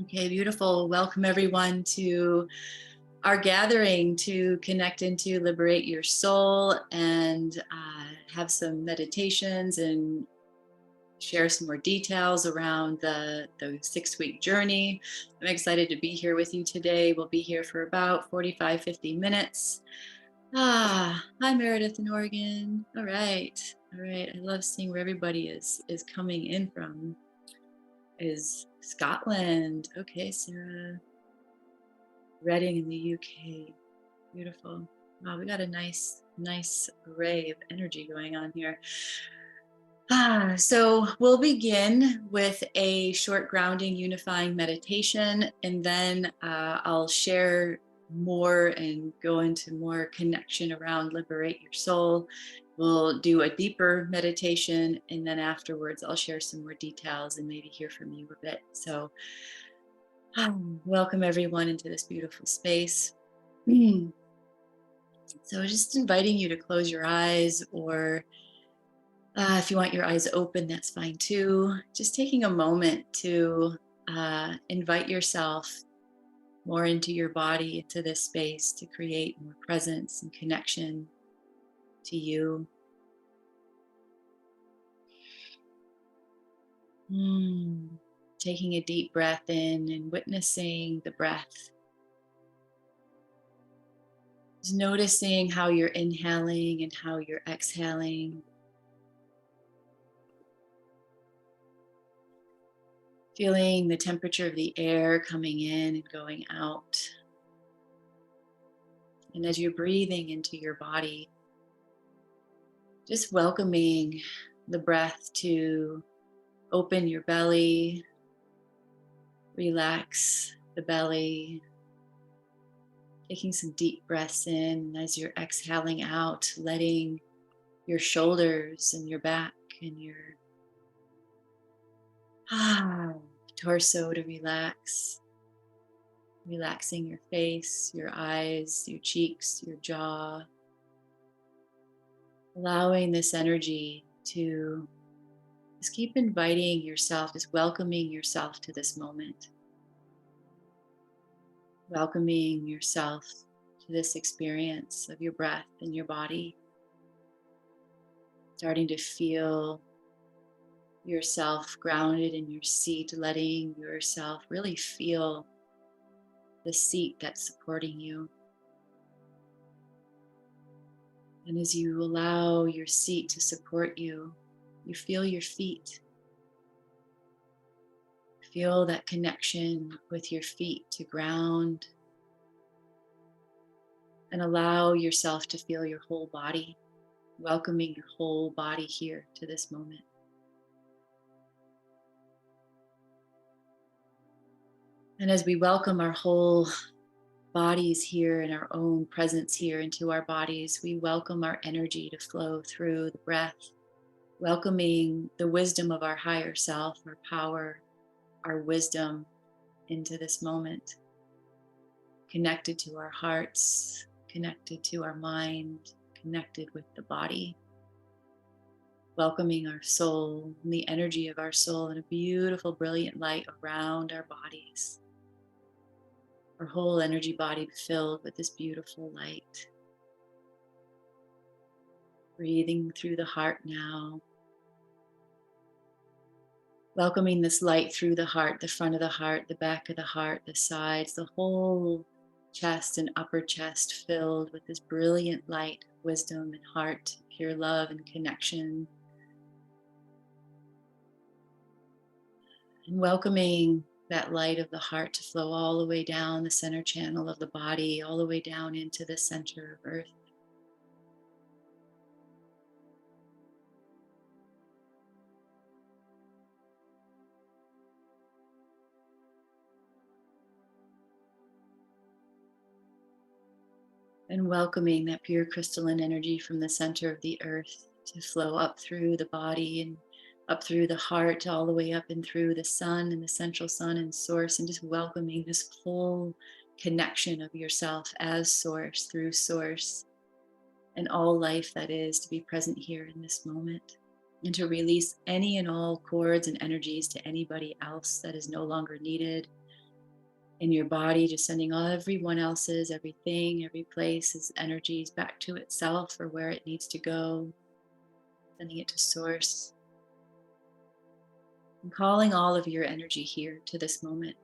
Okay, beautiful. Welcome everyone to our gathering to connect into Liberate Your Soul and have some meditations and share some more details around the 6-week journey. I'm excited to be here with you today. We'll be here for about 45, 50 minutes. Hi Meredith in Oregon. All right. All right. I love seeing where everybody is coming in from. Is Scotland. Okay, Sarah. Reading in the UK. Beautiful. Wow, we got a nice array of energy going on here. So we'll begin with a short grounding unifying meditation, and then I'll share more and go into more connection around Liberate Your Soul. We'll do a deeper meditation, and then afterwards I'll share some more details and maybe hear from you a bit. So welcome everyone into this beautiful space. So just inviting you to close your eyes, or if you want your eyes open, that's fine too. Just taking a moment to invite yourself more into your body, into this space, to create more presence and connection to you. Taking a deep breath in and witnessing the breath. Just noticing how you're inhaling and how you're exhaling. Feeling the temperature of the air coming in and going out. And as you're breathing into your body, just welcoming the breath to open your belly, relax the belly, taking some deep breaths in. As you're exhaling out, letting your shoulders and your back and your torso to relax. Relaxing your face, your eyes, your cheeks, your jaw. Allowing this energy to just keep inviting yourself, just welcoming yourself to this moment. Welcoming yourself to this experience of your breath and your body. Starting to feel yourself grounded in your seat, letting yourself really feel the seat that's supporting you. And as you allow your seat to support you, you feel your feet. Feel that connection with your feet to ground. And allow yourself to feel your whole body, welcoming your whole body here to this moment. And as we welcome our whole bodies here and our own presence here into our bodies, we welcome our energy to flow through the breath, welcoming the wisdom of our higher self, our power, our wisdom into this moment, connected to our hearts, connected to our mind, connected with the body, welcoming our soul and the energy of our soul in a beautiful, brilliant light around our bodies. Our whole energy body filled with this beautiful light. Breathing through the heart now. Welcoming this light through the heart, the front of the heart, the back of the heart, the sides, the whole chest and upper chest filled with this brilliant light, wisdom and heart, pure love and connection. And welcoming that light of the heart to flow all the way down the center channel of the body, all the way down into the center of earth. And welcoming that pure crystalline energy from the center of the earth to flow up through the body and up through the heart, all the way up and through the sun and the central sun and source, and just welcoming this whole connection of yourself as source, through source, and all life that is to be present here in this moment, and to release any and all cords and energies to anybody else that is no longer needed, in your body, just sending everyone else's, everything, every place's energies back to itself or where it needs to go, sending it to source, and calling all of your energy here to this moment.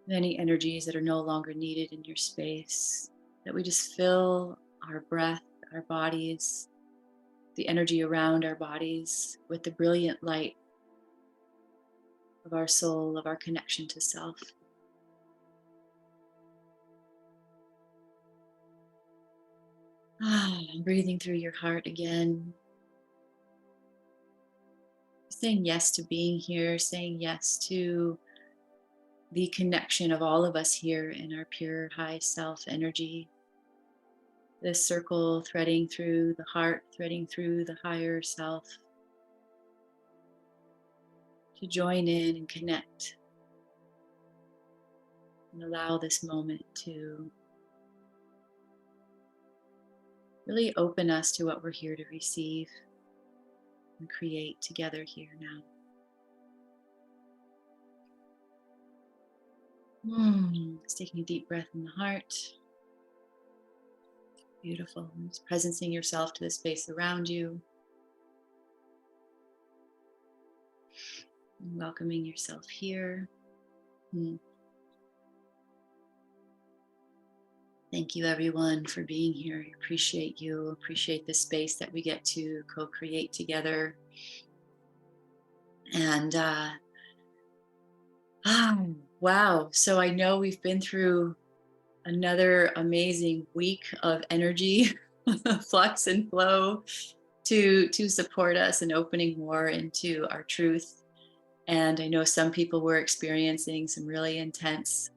Any energies that are no longer needed in your space, that we just fill our breath, our bodies, the energy around our bodies with the brilliant light of our soul, of our connection to self. Breathing through your heart again. Saying yes to being here, saying yes to the connection of all of us here in our pure high self energy. This circle threading through the heart, threading through the higher self, to join in and connect and allow this moment to really open us to what we're here to receive and create together here now. Just taking a deep breath in the heart. Beautiful. Just presencing yourself to the space around you. And welcoming yourself here. Thank you, everyone, for being here. I appreciate you. Appreciate the space that we get to co-create together. And wow. So I know we've been through another amazing week of energy, flux and flow to support us in opening more into our truth. And I know some people were experiencing some really intense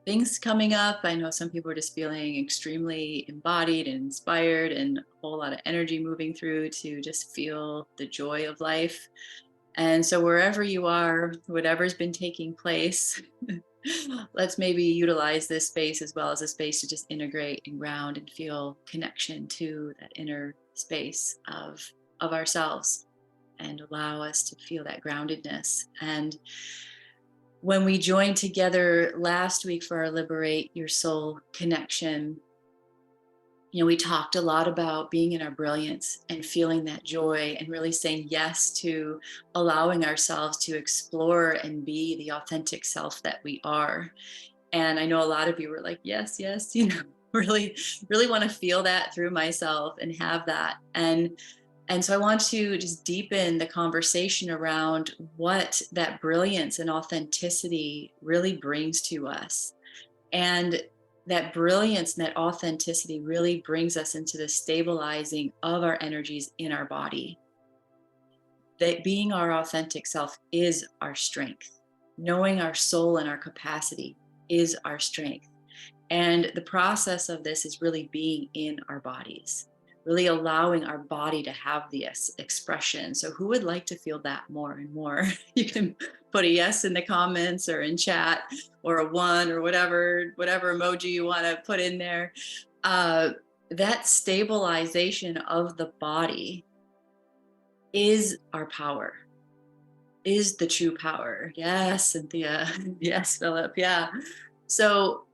things coming up. I know some people are just feeling extremely embodied and inspired and a whole lot of energy moving through to just feel the joy of life. And so wherever you are, whatever's been taking place, let's maybe utilize this space as well as a space to just integrate and ground and feel connection to that inner space of ourselves and allow us to feel that groundedness. And when we joined together last week for our Liberate Your Soul connection, we talked a lot about being in our brilliance and feeling that joy and really saying yes to allowing ourselves to explore and be the authentic self that we are. And I know a lot of you were like, yes, yes, really, really want to feel that through myself and have that. And so I want to just deepen the conversation around what that brilliance and authenticity really brings to us. And that brilliance and that authenticity really brings us into the stabilizing of our energies in our body. That being our authentic self is our strength. Knowing our soul and our capacity is our strength. And the process of this is really being in our bodies, really allowing our body to have the expression. So who would like to feel that more and more? You can put a yes in the comments or in chat or a one or whatever emoji you want to put in there. That stabilization of the body is our power, is the true power. Yes, Cynthia. Yes, Philip. Yeah. So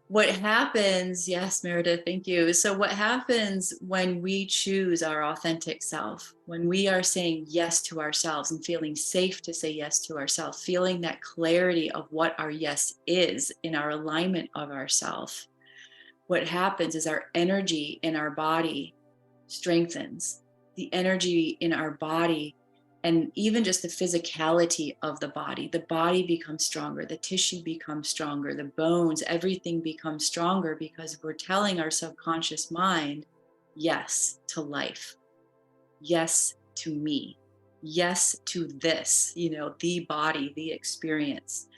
what happens, yes, Meredith, thank you. So what happens when we choose our authentic self, when we are saying yes to ourselves and feeling safe to say yes to ourselves, feeling that clarity of what our yes is in our alignment of ourself, what happens is our energy in our body strengthens. The energy in our body and even just the physicality of the body becomes stronger, the tissue becomes stronger, the bones, everything becomes stronger because we're telling our subconscious mind, yes to life, yes to me, yes to this, the body, the experience.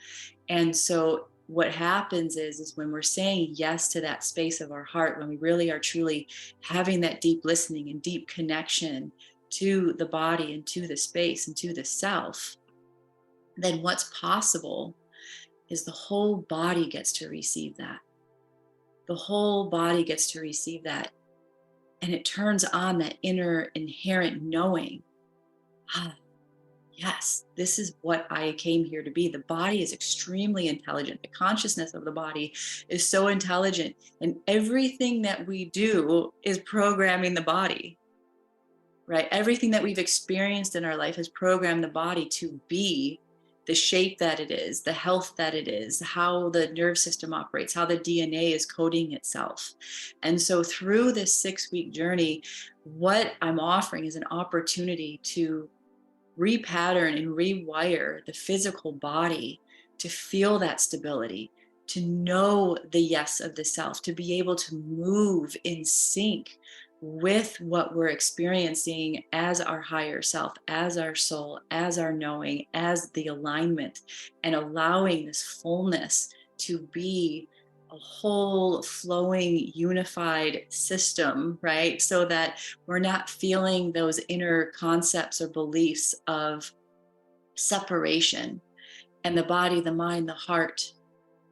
And so what happens is when we're saying yes to that space of our heart, when we really are truly having that deep listening and deep connection to the body and to the space and to the self, then what's possible is the whole body gets to receive that. The whole body gets to receive that. And it turns on that inner inherent knowing. yes, this is what I came here to be. The body is extremely intelligent. The consciousness of the body is so intelligent. And everything that we do is programming the body, right? Everything that we've experienced in our life has programmed the body to be the shape that it is, the health that it is, how the nerve system operates, how the DNA is coding itself. And so through this 6-week journey, what I'm offering is an opportunity to repattern and rewire the physical body to feel that stability, to know the yes of the self, to be able to move in sync with what we're experiencing as our higher self, as our soul, as our knowing, as the alignment, and allowing this fullness to be a whole flowing unified system, right? So that we're not feeling those inner concepts or beliefs of separation. And the body, the mind, the heart,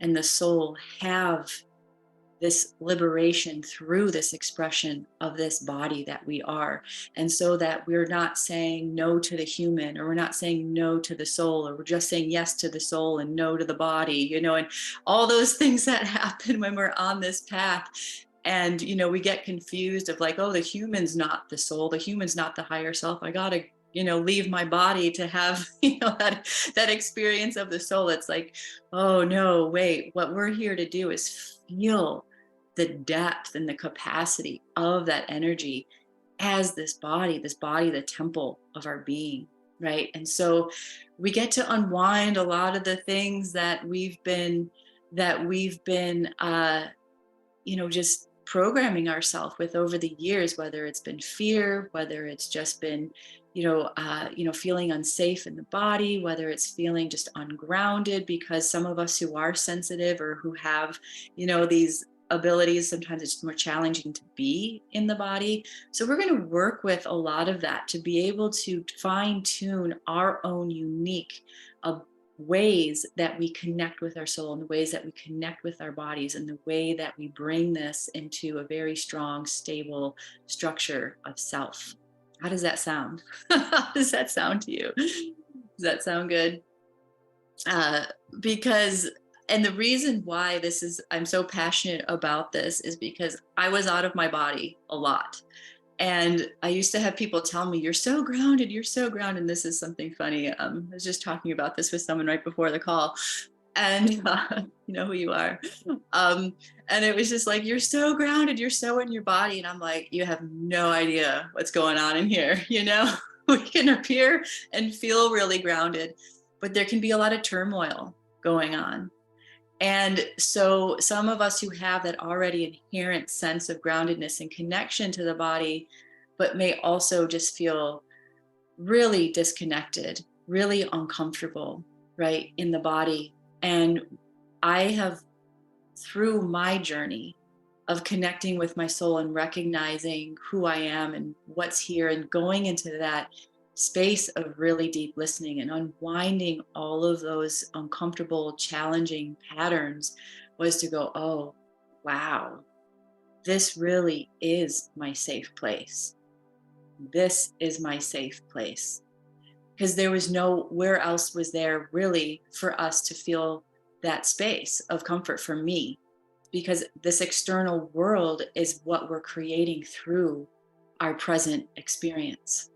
and the soul have this liberation through this expression of this body that we are. And so that we're not saying no to the human, or we're not saying no to the soul, or we're just saying yes to the soul and no to the body, and all those things that happen when we're on this path. And we get confused of like, oh, the human's not the soul, the human's not the higher self, I gotta leave my body to have that experience of the soul. It's like, oh no, wait, what we're here to do is feel the depth and the capacity of that energy as this body, the temple of our being, right? And so we get to unwind a lot of the things that we've been just programming ourselves with over the years, whether it's been fear, whether it's just been feeling unsafe in the body, whether it's feeling just ungrounded, because some of us who are sensitive or who have these abilities, sometimes it's more challenging to be in the body. So we're going to work with a lot of that to be able to fine tune our own unique ways that we connect with our soul, and the ways that we connect with our bodies, and the way that we bring this into a very strong, stable structure of self. How does that sound? How does that sound to you? Does that sound good? Uh, because, and the reason why I'm so passionate about this is because I was out of my body a lot. And I used to have people tell me, you're so grounded, you're so grounded. And this is something funny. I was just talking about this with someone right before the call. And you know who you are. And it was just like, you're so grounded, you're so in your body. And I'm like, you have no idea what's going on in here. We can appear and feel really grounded, but there can be a lot of turmoil going on. And so some of us who have that already inherent sense of groundedness and connection to the body, but may also just feel really disconnected, really uncomfortable, right, in the body. And I have, through my journey of connecting with my soul and recognizing who I am and what's here, and going into that space of really deep listening and unwinding all of those uncomfortable, challenging patterns, was to go, oh, wow, this really is my safe place. This is my safe place. Because there was nowhere else was there really for us to feel that space of comfort for me, because this external world is what we're creating through our present experience.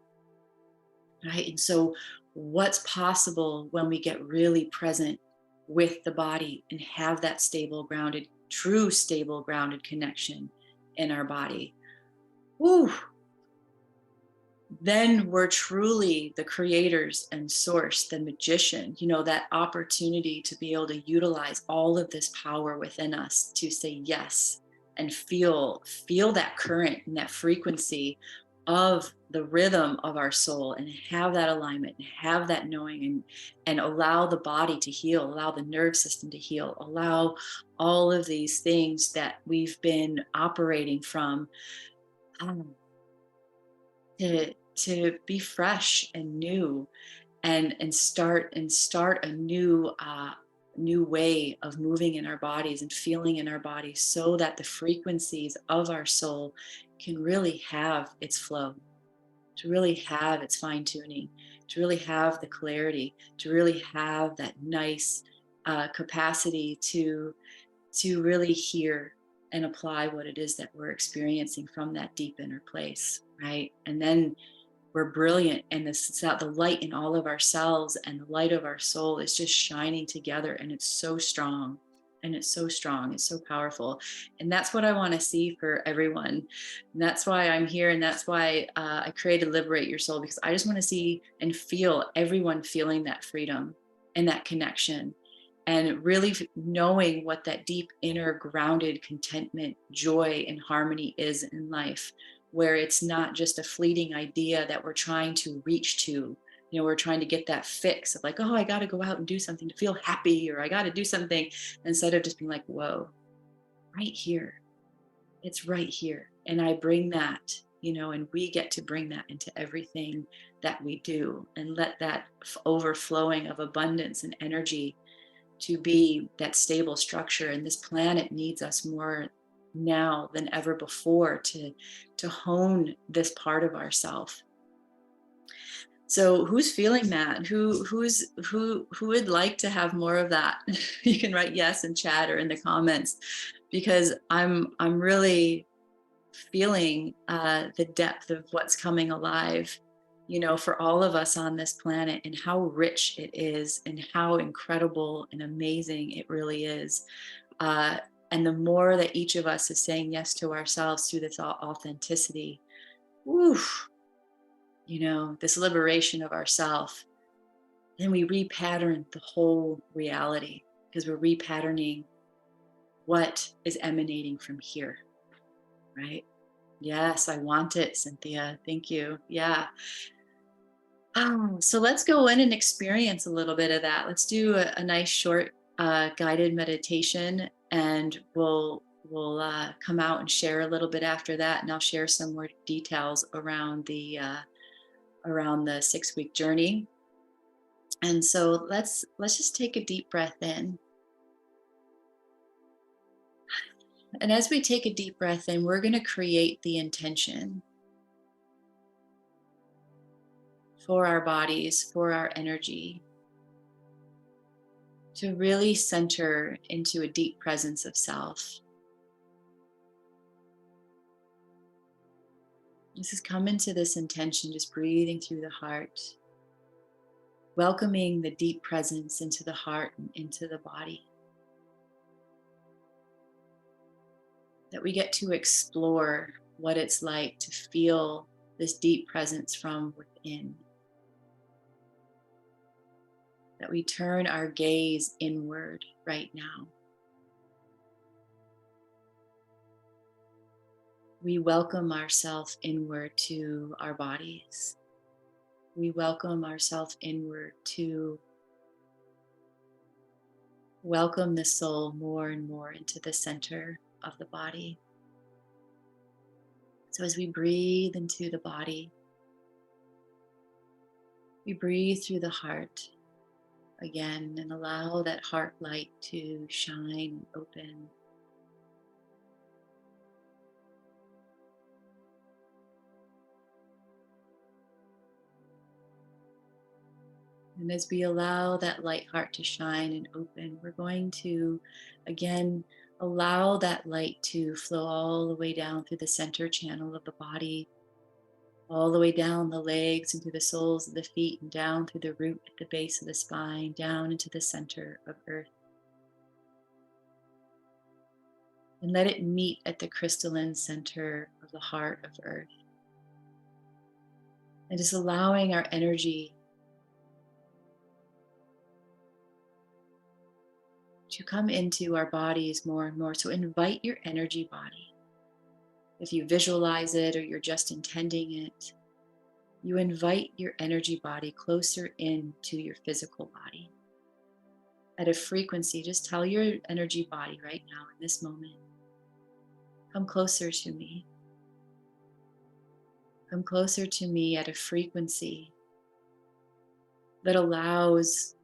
Right. And so, what's possible when we get really present with the body and have that stable, grounded, true, stable, grounded connection in our body? Whew, then we're truly the creators and source, the magician, that opportunity to be able to utilize all of this power within us to say yes and feel that current and that frequency of the rhythm of our soul, and have that alignment and have that knowing, and allow the body to heal, allow the nerve system to heal, allow all of these things that we've been operating from, um, to be fresh and new, and start a new way of moving in our bodies and feeling in our bodies, so that the frequencies of our soul can really have its flow. to really have its fine tuning, to really have the clarity, to really have that nice capacity to really hear and apply what it is that we're experiencing from that deep inner place, right? And then we're brilliant, and the light in all of ourselves and the light of our soul is just shining together, and it's so strong, and it's so strong, it's so powerful. And that's what I want to see for everyone, and that's why I'm here, and that's why I created Liberate Your Soul, because I just want to see and feel everyone feeling that freedom and that connection, and really knowing what that deep inner grounded contentment, joy, and harmony is in life, where it's not just a fleeting idea that we're trying to reach to. You know, we're trying to get that fix of like, oh, I got to go out and do something to feel happy, or I got to do something, instead of just being like, whoa, right here. It's right here. And I bring that, you know, and we get to bring that into everything that we do, and let that overflowing of abundance and energy to be that stable structure. And this planet needs us more now than ever before to hone this part of ourself. So who's feeling that? Who would like to have more of that? You can write yes in chat or in the comments, because I'm really feeling the depth of what's coming alive, you know, for all of us on this planet, and how rich it is, and how incredible and amazing it really is. Uh, and the more that each of us is saying yes to ourselves through this authenticity, woof, you know, this liberation of ourself, then we repattern the whole reality, because we're repatterning what is emanating from here, right? Yes, I want it, Cynthia. Thank you. Yeah. So let's go in and experience a little bit of that. Let's do a nice short guided meditation, and we'll come out and share a little bit after that, and I'll share some more details around the 6-week journey. And so let's just take a deep breath in. And as we take a deep breath in, we're going to create the intention for our bodies, for our energy, to really center into a deep presence of self. This is come into this intention, just breathing through the heart, welcoming the deep presence into the heart and into the body. That we get to explore what it's like to feel this deep presence from within. That we turn our gaze inward right now. We welcome ourselves inward to our bodies. We welcome ourselves inward to welcome the soul more and more into the center of the body. So as we breathe into the body, we breathe through the heart again, and allow that heart light to shine and open. And as we allow that light heart to shine and open, we're going to, again, allow that light to flow all the way down through the center channel of the body, all the way down the legs and through the soles of the feet, and down through the root at the base of the spine, down into the center of earth. And let it meet at the crystalline center of the heart of earth. And just allowing our energy to come into our bodies more and more. So invite your energy body. If you visualize it or you're just intending it, you invite your energy body closer into your physical body. At a frequency, just tell your energy body right now in this moment, come closer to me. Come closer to me at a frequency that allows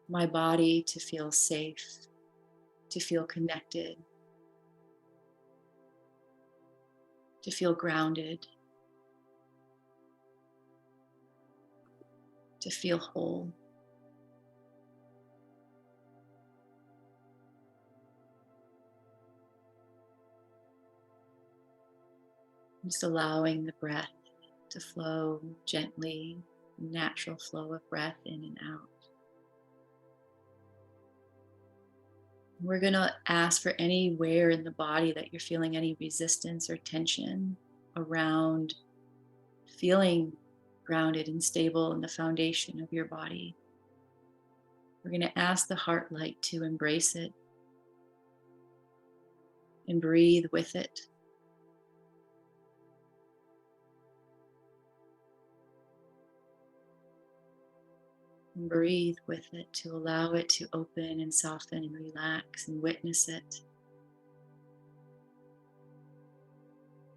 my body to feel safe, to feel connected, to feel grounded. to feel whole. Just allowing the breath to flow gently, natural flow of breath in and out. We're going to ask for anywhere in the body that you're feeling any resistance or tension around feeling grounded and stable in the foundation of your body. We're going to ask the heart light to embrace it and breathe with it. And breathe with it to allow it to open and soften and relax and witness it.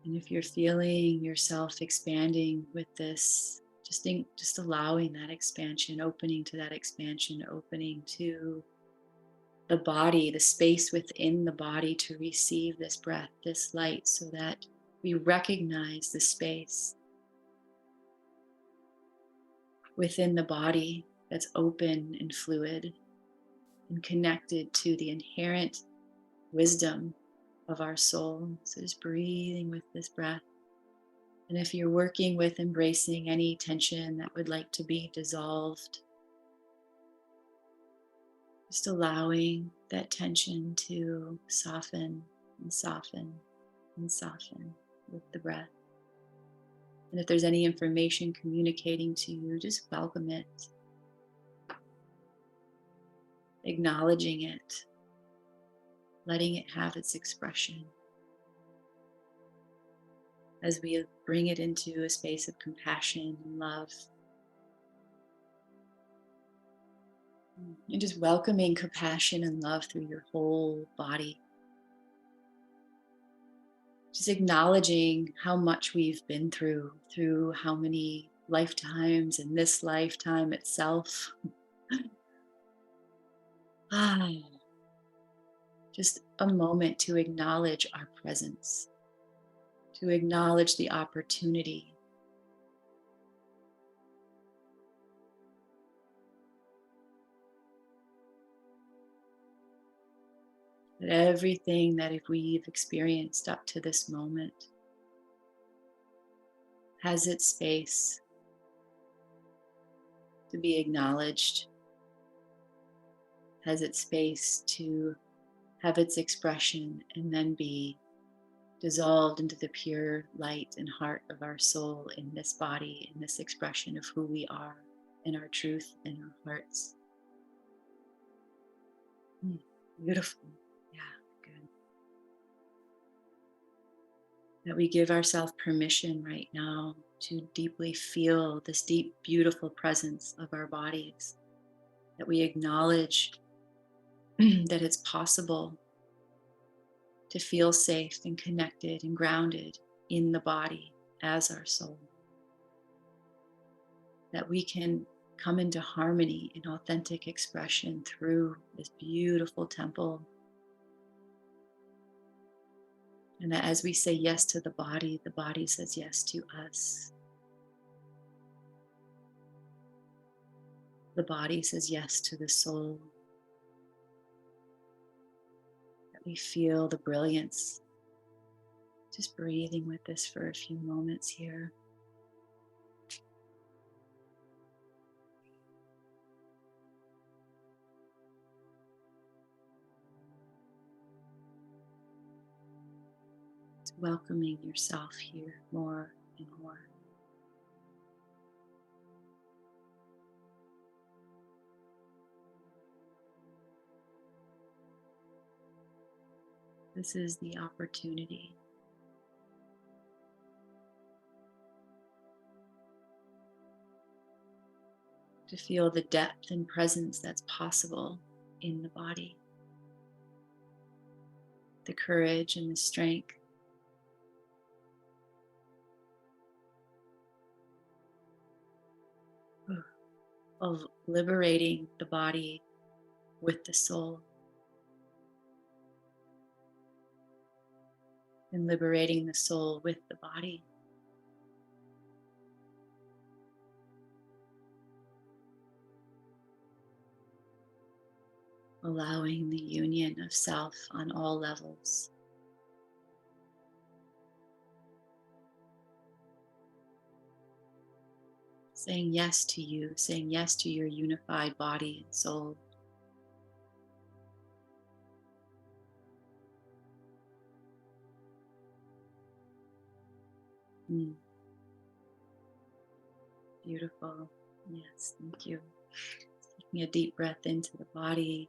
And if you're feeling yourself expanding with this, just allowing that expansion, opening to that expansion, opening to the body, the space within the body to receive this breath, this light, so that we recognize the space within the body that's open and fluid and connected to the inherent wisdom of our soul. So just breathing with this breath. And if you're working with embracing any tension that would like to be dissolved, just allowing that tension to soften and soften and soften with the breath. And if there's any information communicating to you, just welcome it, acknowledging it, letting it have its expression as we bring it into a space of compassion and love. And just welcoming compassion and love through your whole body. Just acknowledging how much we've been through how many lifetimes and this lifetime itself. Just a moment to acknowledge our presence, to acknowledge the opportunity. That everything that we've experienced up to this moment has its space to be acknowledged, has its space to have its expression and then be dissolved into the pure light and heart of our soul in this body, in this expression of who we are, in our truth, in our hearts. Beautiful. Yeah, good. That we give ourselves permission right now to deeply feel this deep, beautiful presence of our bodies. That we acknowledge that it's possible to feel safe and connected and grounded in the body as our soul. That we can come into harmony and authentic expression through this beautiful temple. And that as we say yes to the body says yes to us. The body says yes to the soul. That we feel the brilliance. Just breathing with this for a few moments here. Welcoming yourself here more and more. This is the opportunity to feel the depth and presence that's possible in the body. The courage and the strength of liberating the body with the soul and liberating the soul with the body. allowing the union of self on all levels. Saying yes to you, saying yes to your unified body and soul. Mm, beautiful. Yes, thank you. Taking a deep breath into the body.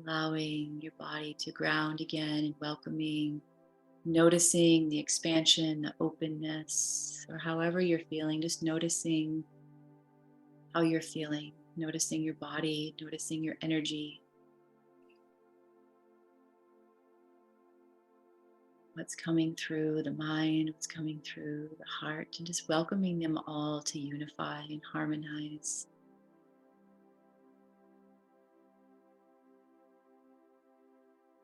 Allowing your body to ground again and welcoming, noticing the expansion, the openness, or however you're feeling, just noticing how you're feeling, noticing your body, noticing your energy, what's coming through the mind, what's coming through the heart, and just welcoming them all to unify and harmonize.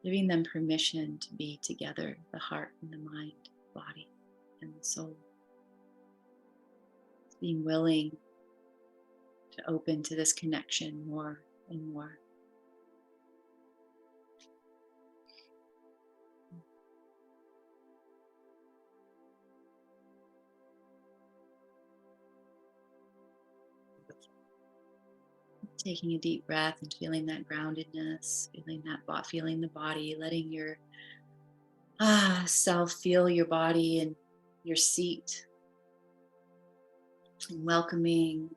Giving them permission to be together, the heart and the mind, body and the soul. Being willing to open to this connection more and more. Taking a deep breath and feeling that groundedness, feeling the body, letting your self feel your body and your seat, and welcoming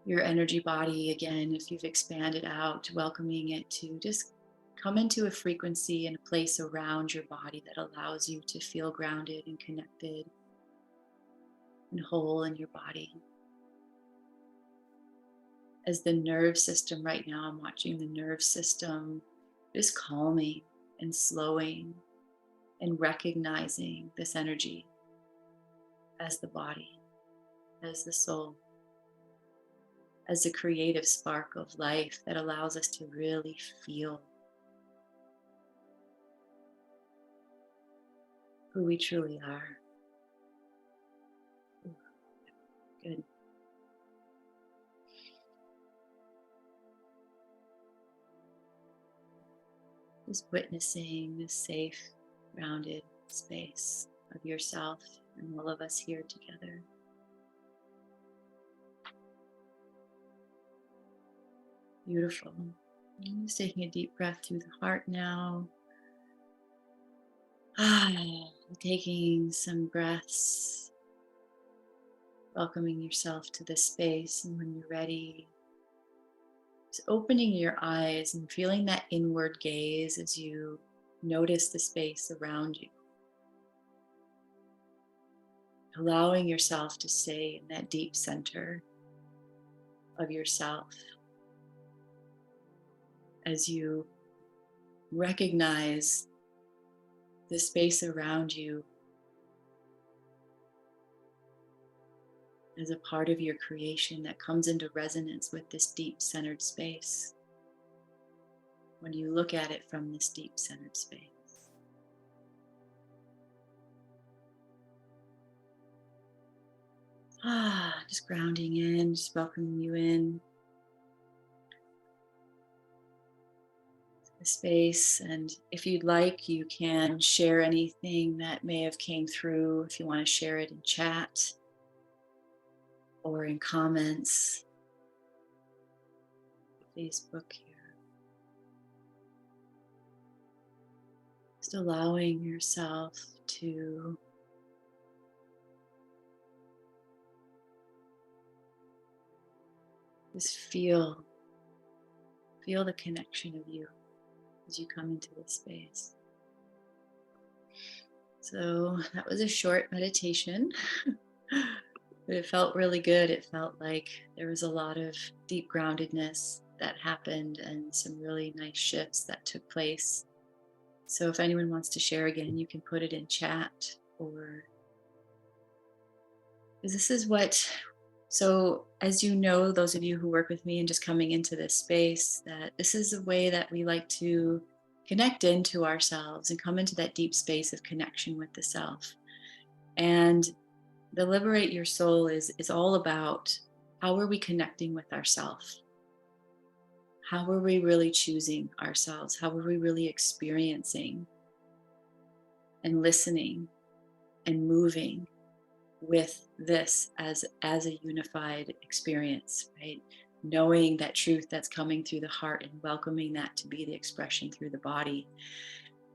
your energy body again. If you've expanded out, welcoming it to just come into a frequency and a place around your body that allows you to feel grounded and connected and whole in your body. As the nerve system right now, I'm watching the nerve system just calming and slowing and recognizing this energy as the body, as the soul, as the creative spark of life that allows us to really feel who we truly are. Good. Just witnessing this safe, grounded space of yourself and all of us here together. Beautiful. And just taking a deep breath through the heart now. Taking some breaths, welcoming yourself to this space, and when you're ready, just opening your eyes and feeling that inward gaze as you notice the space around you. Allowing yourself to stay in that deep center of yourself as you recognize the space around you as a part of your creation that comes into resonance with this deep centered space when you look at it from this deep centered space. Just grounding in, just welcoming you in to the space. And if you'd like, you can share anything that may have came through. If you want to share it in chat or in comments, Facebook here. Just allowing yourself to just feel the connection of you as you come into this space. So that was a short meditation, but it felt really good. It felt like there was a lot of deep groundedness that happened and some really nice shifts that took place. So if anyone wants to share again, you can put it in chat, or this is what, so as you know, those of you who work with me and just coming into this space, that this is a way that we like to connect into ourselves and come into that deep space of connection with the self. And the Liberate Your Soul is all about how are we connecting with ourselves? How are we really choosing ourselves? How are we really experiencing and listening and moving with this as a unified experience, right? Knowing that truth that's coming through the heart and welcoming that to be the expression through the body.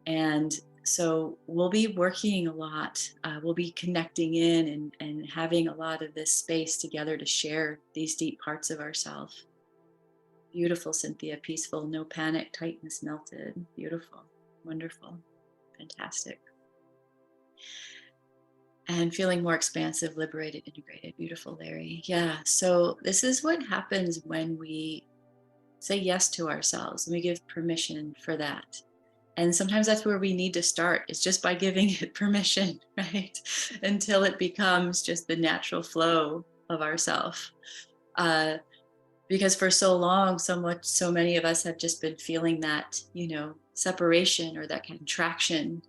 And so we'll be working a lot. We'll be connecting in and having a lot of this space together to share these deep parts of ourselves. Beautiful, Cynthia. Peaceful, no panic, tightness melted. Beautiful, wonderful, fantastic. And feeling more expansive, liberated, integrated. Beautiful, Larry. Yeah. So this is what happens when we say yes to ourselves and we give permission for that. And sometimes that's where we need to start, is just by giving it permission, right? Until it becomes just the natural flow of ourself. Because for so long, so many of us have just been feeling that, separation or that contraction,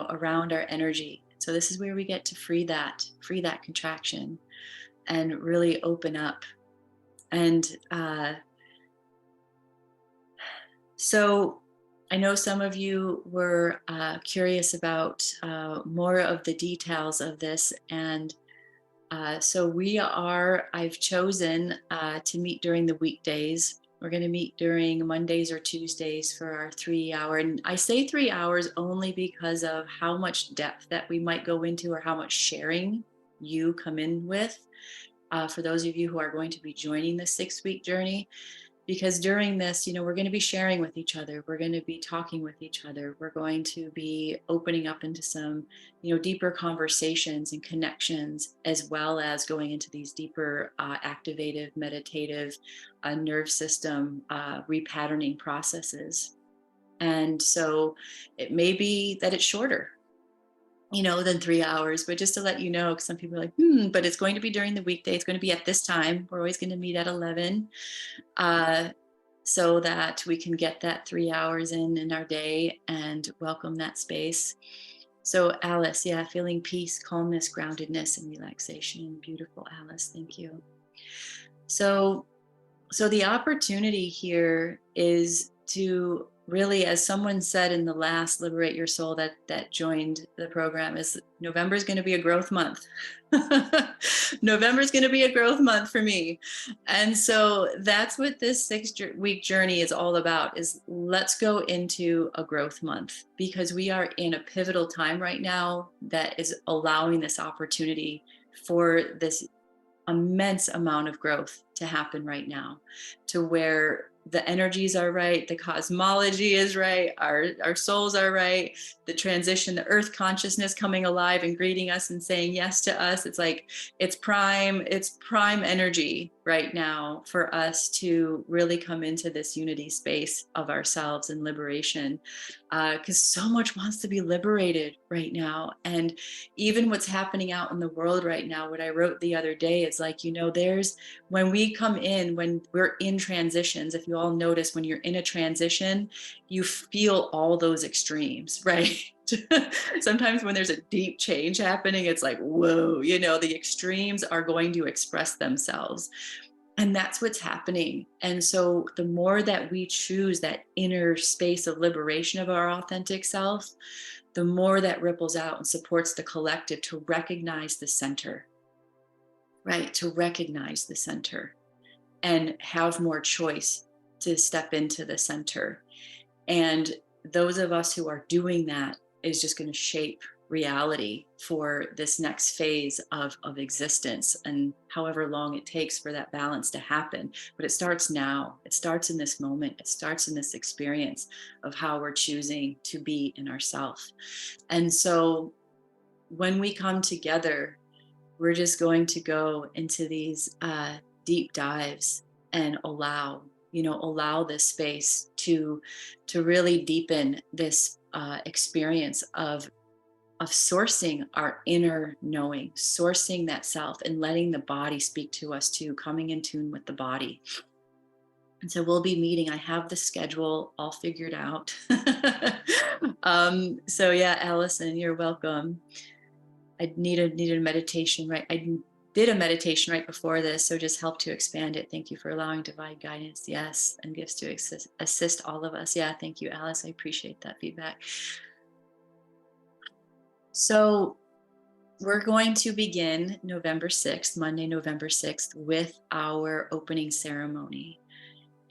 around our energy. So this is where we get to free that contraction and really open up. And so I know some of you were curious about more of the details of this. And so I've chosen to meet during the weekdays. We're going to meet during Mondays or Tuesdays for our 3 hour. And I say 3 hours only because of how much depth that we might go into or how much sharing you come in with. For those of you who are going to be joining the 6-week journey. Because during this, we're going to be sharing with each other. We're going to be talking with each other. We're going to be opening up into some, deeper conversations and connections, as well as going into these deeper activative, meditative, nerve system repatterning processes. And so it may be that it's shorter, than 3 hours, but just to let you know, because some people are like, but it's going to be during the weekday. It's going to be at this time. We're always going to meet at 11. So that we can get that 3 hours in our day and welcome that space. So Alice, yeah, feeling peace, calmness, groundedness, and relaxation. Beautiful, Alice. Thank you. So the opportunity here is to really, as someone said in the last Liberate Your Soul that joined the program, is November is going to be a growth month. November is going to be a growth month for me. And so that's what this 6-week journey is all about, is let's go into a growth month, because we are in a pivotal time right now that is allowing this opportunity for this immense amount of growth to happen right now, to where the energies are right, the cosmology is right, our souls are right, the transition, the earth consciousness coming alive and greeting us and saying yes to us. It's like it's prime energy right now for us to really come into this unity space of ourselves and liberation, because so much wants to be liberated right now. And even what's happening out in the world right now, what I wrote the other day is like, there's, when we come in, when we're in transitions, if you all notice, when you're in a transition, you feel all those extremes, right? Sometimes when there's a deep change happening, it's like, whoa, the extremes are going to express themselves. And that's what's happening. And so the more that we choose that inner space of liberation of our authentic self, the more that ripples out and supports the collective to recognize the center, right? To recognize the center and have more choice to step into the center. And those of us who are doing that is just going to shape reality for this next phase of existence, and however long it takes for that balance to happen. But it starts now. It starts in this moment. It starts in this experience of how we're choosing to be in ourself. And so when we come together, we're just going to go into these deep dives and allow this space to really deepen this experience of sourcing our inner knowing, sourcing that self, and letting the body speak to us too, coming in tune with the body. And so we'll be meeting. I have the schedule all figured out. So yeah, Allison, you're welcome. I needed a meditation, right? I did a meditation right before this, so just help to expand it. Thank you for allowing divine guidance. Yes, and gifts to assist all of us. Yeah, thank you, Alice. I appreciate that feedback. So we're going to begin November 6th, Monday, November 6th, with our opening ceremony.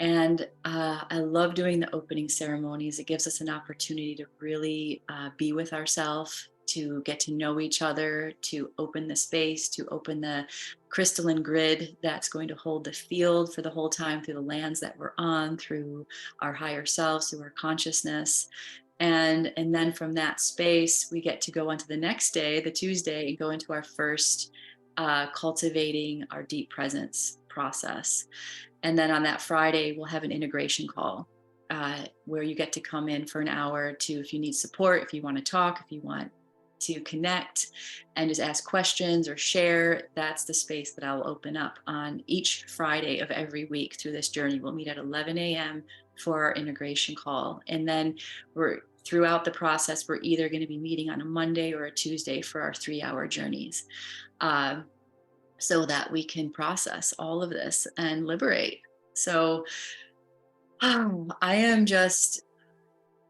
And I love doing the opening ceremonies. It gives us an opportunity to really be with ourselves, to get to know each other, to open the space, to open the crystalline grid that's going to hold the field for the whole time, through the lands that we're on, through our higher selves, through our consciousness. And then from that space, we get to go on to the next day, the Tuesday, and go into our first cultivating our deep presence process. And then on that Friday, we'll have an integration call where you get to come in for an hour or two if you need support, if you want to talk, if you want to connect and just ask questions or share. That's the space that I'll open up on each Friday of every week through this journey. We'll meet at 11 a.m. for our integration call. And then throughout the process, we're either going to be meeting on a Monday or a Tuesday for our 3-hour journeys. So that we can process all of this and liberate. So I am just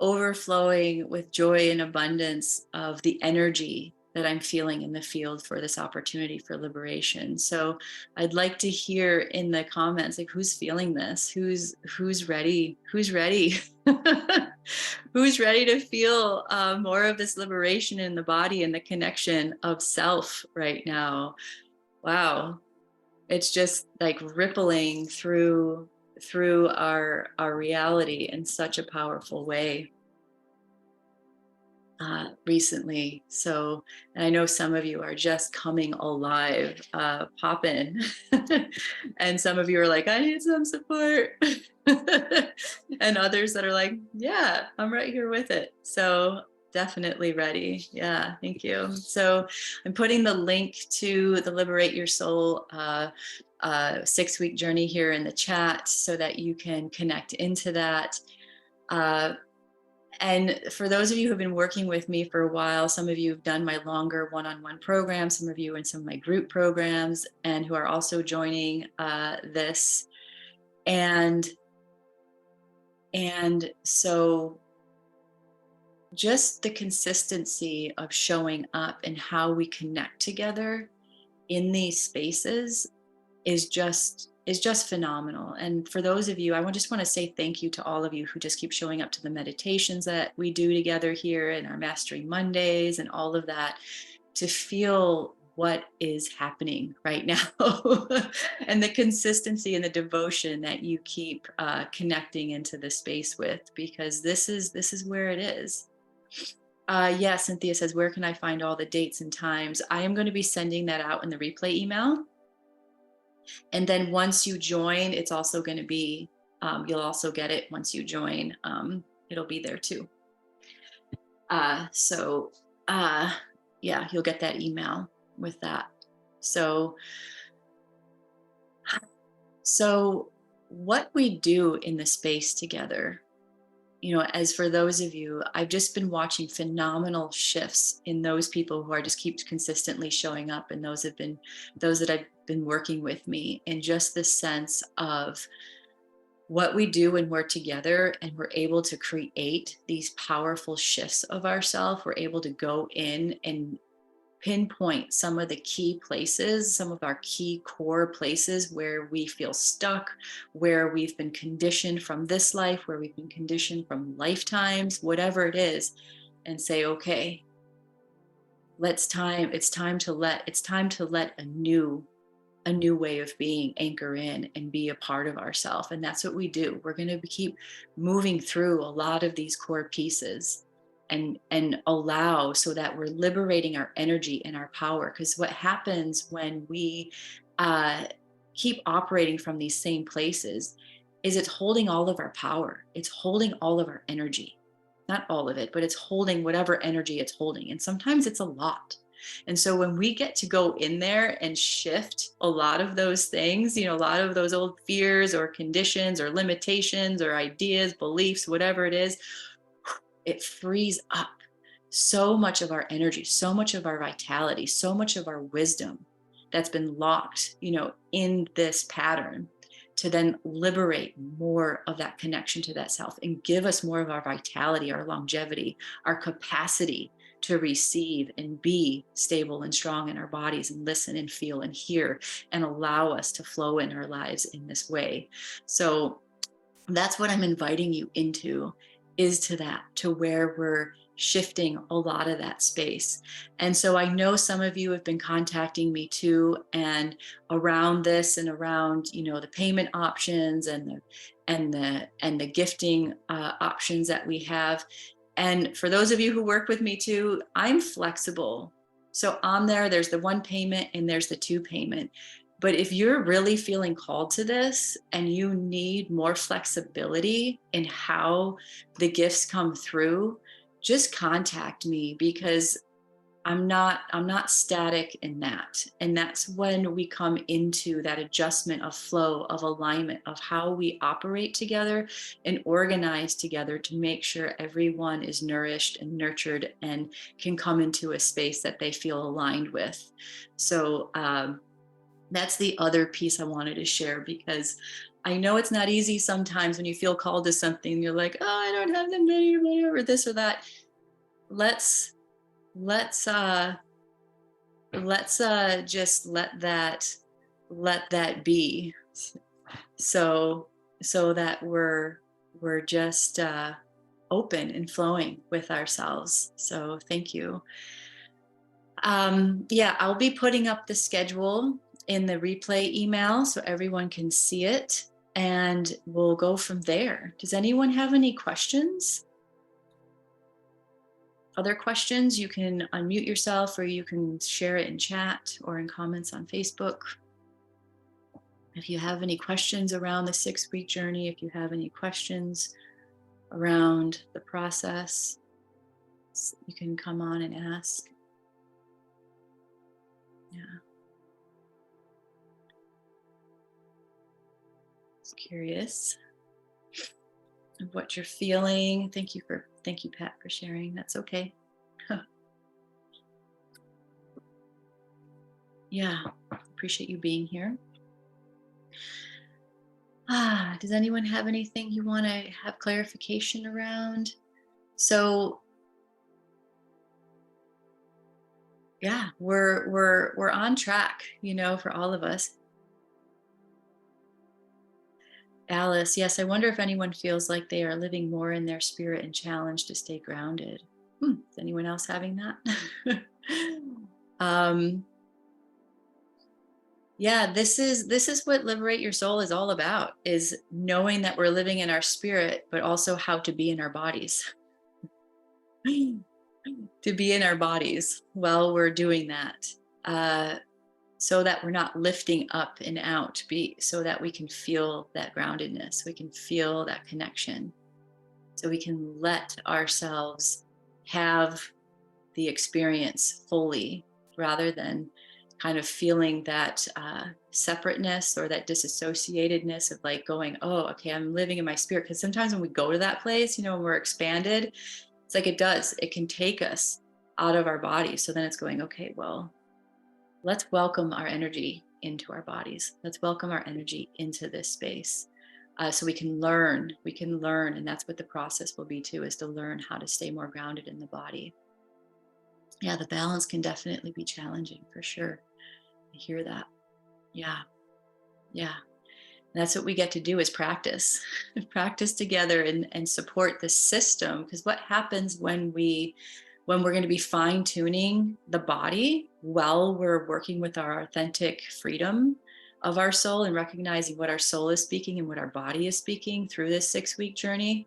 overflowing with joy and abundance of the energy that I'm feeling in the field for this opportunity for liberation. So I'd like to hear in the comments, like, who's feeling this? Who's ready? Who's ready? Who's ready to feel more of this liberation in the body and the connection of self right now? Wow, it's just like rippling through our reality in such a powerful way recently. So, and I know some of you are just coming alive, pop in. And some of you are like, I need some support. And others that are like, yeah, I'm right here with it. So definitely ready. Yeah, thank you. So I'm putting the link to the Liberate Your Soul 6-week journey here in the chat so that you can connect into that. And for those of you who have been working with me for a while, some of you have done my longer one-on-one programs, some of you in some of my group programs, and who are also joining this. And so just the consistency of showing up and how we connect together in these spaces is just phenomenal. And for those of you, I just want to say thank you to all of you who just keep showing up to the meditations that we do together here and our Mastery Mondays and all of that, to feel what is happening right now and the consistency and the devotion that you keep connecting into the space with, because this is where it is. Yeah, Cynthia says, where can I find all the dates and times? I am going to be sending that out in the replay email. And then once you join, it's also going to be, you'll also get it once you join. It'll be there too. Yeah, you'll get that email with that. So what we do in the space together, you know, as for those of you, I've just been watching phenomenal shifts in those people who are just keep consistently showing up, and those that I've been working with me, in just this sense of what we do when we're together and we're able to create these powerful shifts of ourselves. We're able to go in and pinpoint some of the key places, some of our key core places where we feel stuck, where we've been conditioned from this life, where we've been conditioned from lifetimes, whatever it is, and say, okay, it's time to let a new way of being anchor in and be a part of ourselves. And that's what we do. We're going to keep moving through a lot of these core pieces and allow, so that we're liberating our energy and our power. Because what happens when we keep operating from these same places is it's holding all of our power. It's holding all of our energy. Not all of it, but it's holding whatever energy it's holding. And sometimes it's a lot. And so when we get to go in there and shift a lot of those things, you know, a lot of those old fears or conditions or limitations or ideas, beliefs, whatever it is, it frees up so much of our energy, so much of our vitality, so much of our wisdom that's been locked, in this pattern, to then liberate more of that connection to that self and give us more of our vitality, our longevity, our capacity to receive and be stable and strong in our bodies and listen and feel and hear and allow us to flow in our lives in this way. So that's what I'm inviting you into, is to that, to where we're shifting a lot of that space. And so I know some of you have been contacting me too, and around this and around, the payment options and the gifting options that we have. And for those of you who work with me too, I'm flexible. So on there's the one payment and there's the two payment. But if you're really feeling called to this and you need more flexibility in how the gifts come through, just contact me, because I'm not static in that. And that's when we come into that adjustment of flow, of alignment, of how we operate together and organize together to make sure everyone is nourished and nurtured and can come into a space that they feel aligned with. So that's the other piece I wanted to share, because I know it's not easy sometimes when you feel called to something. You're like, oh, I don't have the money or whatever, this or that. Let's just let that be, so that we're just open and flowing with ourselves. So thank you. Yeah, I'll be putting up the schedule in the replay email so everyone can see it, and we'll go from there. Does anyone have any questions? Other questions? You can unmute yourself, or you can share it in chat or in comments on Facebook. If you have any questions around the 6-week journey, if you have any questions around the process, you can come on and ask. Yeah. Just curious of what you're feeling. Thank you, Pat, for sharing. That's okay. Yeah, appreciate you being here. Does anyone have anything you want to have clarification around? So yeah, we're on track, for all of us. Alice, yes, I wonder if anyone feels like they are living more in their spirit and challenged to stay grounded. Is anyone else having that? Yeah, this is what Liberate Your Soul is all about, is knowing that we're living in our spirit, but also how to be in our bodies. To be in our bodies while we're doing that, so that we're not lifting up and out, so that we can feel that groundedness, we can feel that connection, so we can let ourselves have the experience fully, rather than kind of feeling that separateness or that disassociatedness of like going, oh, okay, I'm living in my spirit. Because sometimes when we go to that place, when we're expanded, it's like it can take us out of our bodies. So then it's going, okay, well, let's welcome our energy into our bodies. Let's welcome our energy into this space. So we can learn, and that's what the process will be too, is to learn how to stay more grounded in the body. Yeah, the balance can definitely be challenging, for sure. I hear that. Yeah. That's what we get to do, is practice together and support the system. Because what happens when we're going to be fine tuning the body while we're working with our authentic freedom of our soul and recognizing what our soul is speaking and what our body is speaking through this 6-week journey,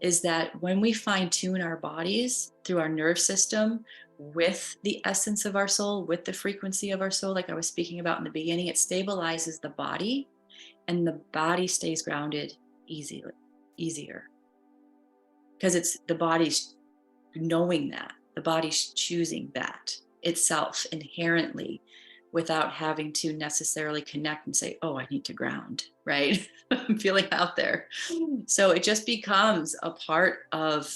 is that when we fine tune our bodies through our nerve system with the essence of our soul, with the frequency of our soul, like I was speaking about in the beginning, it stabilizes the body, and the body stays grounded easier, because it's the body's knowing that, the body's choosing that itself inherently, without having to necessarily connect and say, oh, I need to ground, right? I'm feeling out there. So it just becomes a part of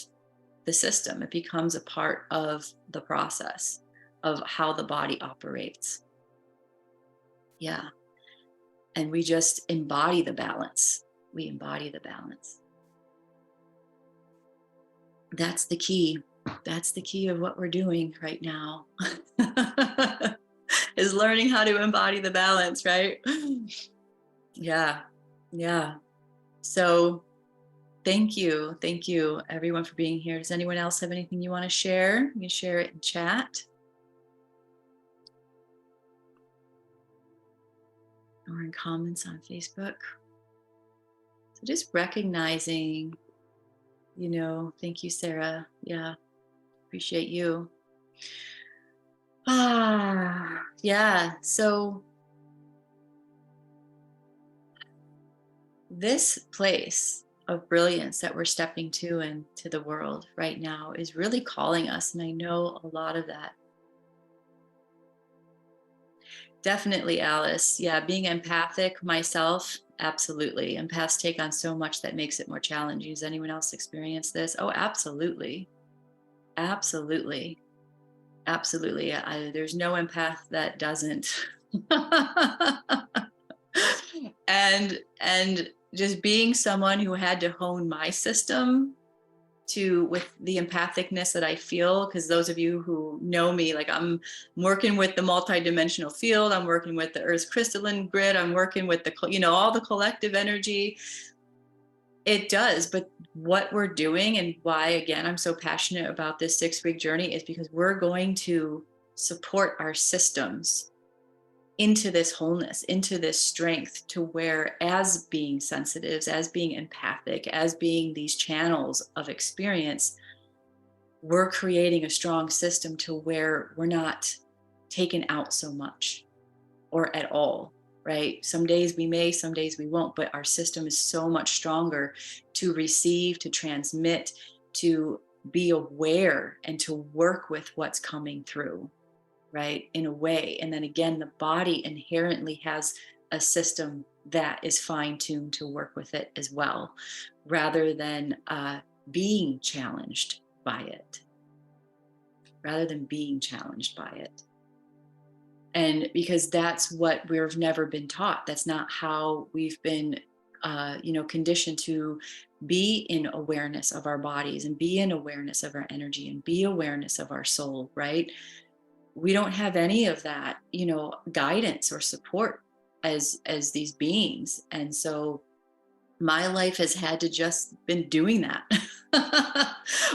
the system. It becomes a part of the process of how the body operates. Yeah. And we just embody the balance. We embody the balance. That's the key. That's the key of what we're doing right now. Is learning how to embody the balance, right? Yeah. Yeah. So thank you. Thank you, everyone, for being here. Does anyone else have anything you want to share? You can share it in chat or in comments on Facebook. So just recognizing, thank you, Sarah. Yeah, appreciate you. Yeah. So this place of brilliance that we're stepping to into the world right now is really calling us. And I know a lot of that. Definitely, Alice. Yeah, being empathic myself, absolutely. Empaths take on so much that makes it more challenging. Does anyone else experience this? Oh, absolutely. Absolutely. Absolutely. There's no empath that doesn't. and just being someone who had to hone my system with the empathicness that I feel, because those of you who know me, like I'm working with the multidimensional field, I'm working with the Earth's crystalline grid, I'm working with all the collective energy. It does, but what we're doing and why, again, I'm so passionate about this 6-week journey is because we're going to support our systems into this wholeness, into this strength, to where, as being sensitives, as being empathic, as being these channels of experience, we're creating a strong system to where we're not taken out so much or at all, right? Some days we may, some days we won't, but our system is so much stronger to receive, to transmit, to be aware, and to work with what's coming through, right? In a way. And then again, the body inherently has a system that is fine-tuned to work with it as well, rather than being challenged by it. And because that's what we've never been taught. That's not how we've been conditioned to be in awareness of our bodies and be in awareness of our energy and be awareness of our soul, right? We don't have any of that, guidance or support as these beings. And so my life has had to just been doing that.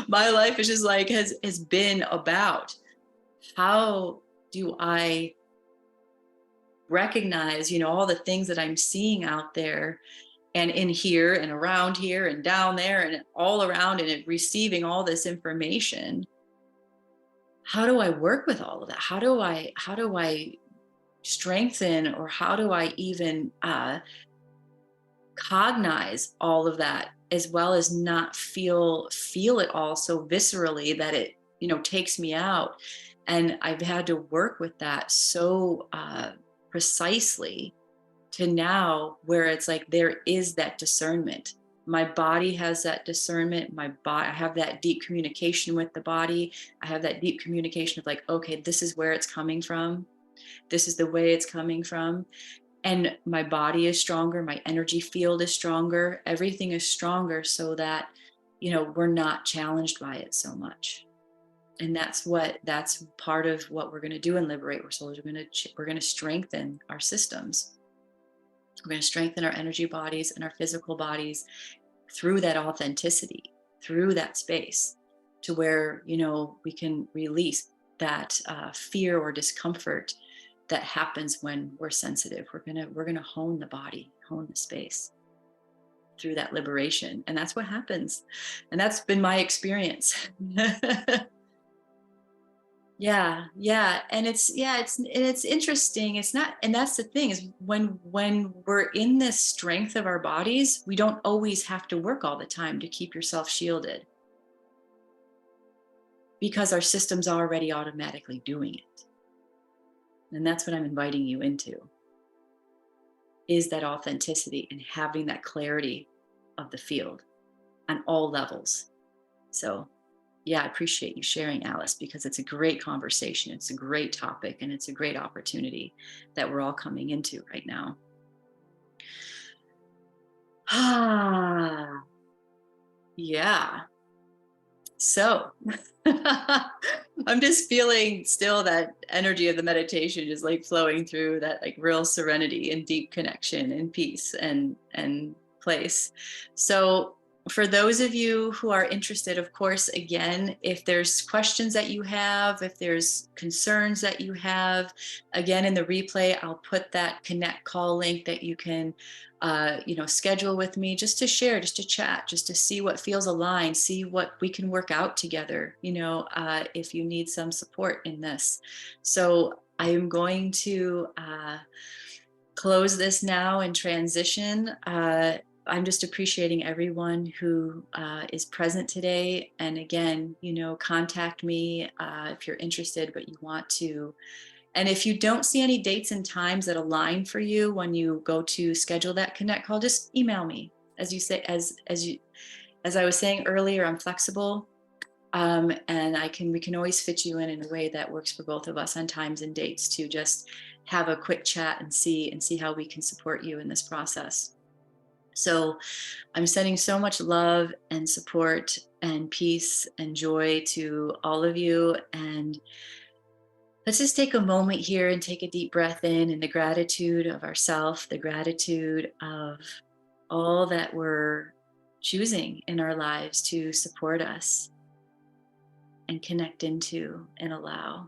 My life is just like has been about, how do I recognize, all the things that I'm seeing out there and in here and around here and down there and all around, and receiving all this information. How do I work with all of that? How do I strengthen, or how do I even cognize all of that, as well as not feel it all so viscerally that it takes me out? And I've had to work with that so precisely, to now where it's like there is that discernment. My body has that discernment. I have that deep communication with the body. I have that deep communication of like, okay, this is where it's coming from. This is the way it's coming from. And my body is stronger. My energy field is stronger. Everything is stronger, so that, we're not challenged by it so much. And that's part of what we're going to do in Liberate Your Soul. We're going to strengthen our systems. We're going to strengthen our energy bodies and our physical bodies through that authenticity, through that space, to where, we can release that fear or discomfort that happens when we're sensitive. We're going to hone the body, hone the space through that liberation. And that's what happens. And that's been my experience. Yeah. And it's interesting. It's not, and that's the thing, is when we're in this strength of our bodies, we don't always have to work all the time to keep yourself shielded, because our system's already automatically doing it. And that's what I'm inviting you into, is that authenticity and having that clarity of the field on all levels. So yeah, I appreciate you sharing, Alice, because it's a great conversation. It's a great topic, and it's a great opportunity that we're all coming into right now. Ah, yeah. So I'm just feeling still that energy of the meditation just like flowing through, that like real serenity and deep connection and peace and place. So for those of you who are interested, of course, again, if there's questions that you have, if there's concerns that you have, again, in the replay, I'll put that connect call link that you can schedule with me, just to share, just to chat, just to see what feels aligned, see what we can work out together, if you need some support in this. So I am going to close this now and transition. I'm just appreciating everyone who is present today. And again, contact me if you're interested, but you want to. And if you don't see any dates and times that align for you when you go to schedule that connect call, just email me. As you say, as I was saying earlier, I'm flexible, and we can always fit you in a way that works for both of us on times and dates to just have a quick chat and see how we can support you in this process. So I'm sending so much love and support and peace and joy to all of you. And let's just take a moment here and take a deep breath in the gratitude of ourself, the gratitude of all that we're choosing in our lives to support us and connect into and allow.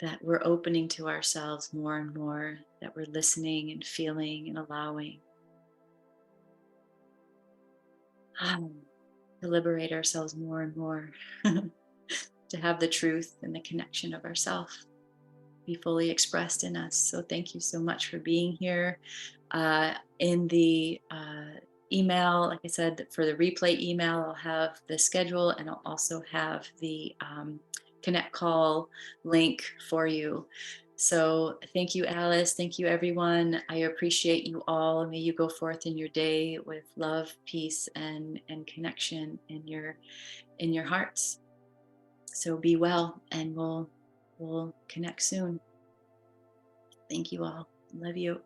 That we're opening to ourselves more and more, that we're listening and feeling and allowing. To liberate ourselves more and more, to have the truth and the connection of ourself be fully expressed in us. So thank you so much for being here. In the email, like I said, for the replay email, I'll have the schedule, and I'll also have the connect call link for you. So thank you, Alice. Thank you, everyone. I appreciate you all. May you go forth in your day with love, peace, and connection in your hearts. So be well, and we'll connect soon. Thank you all. Love you.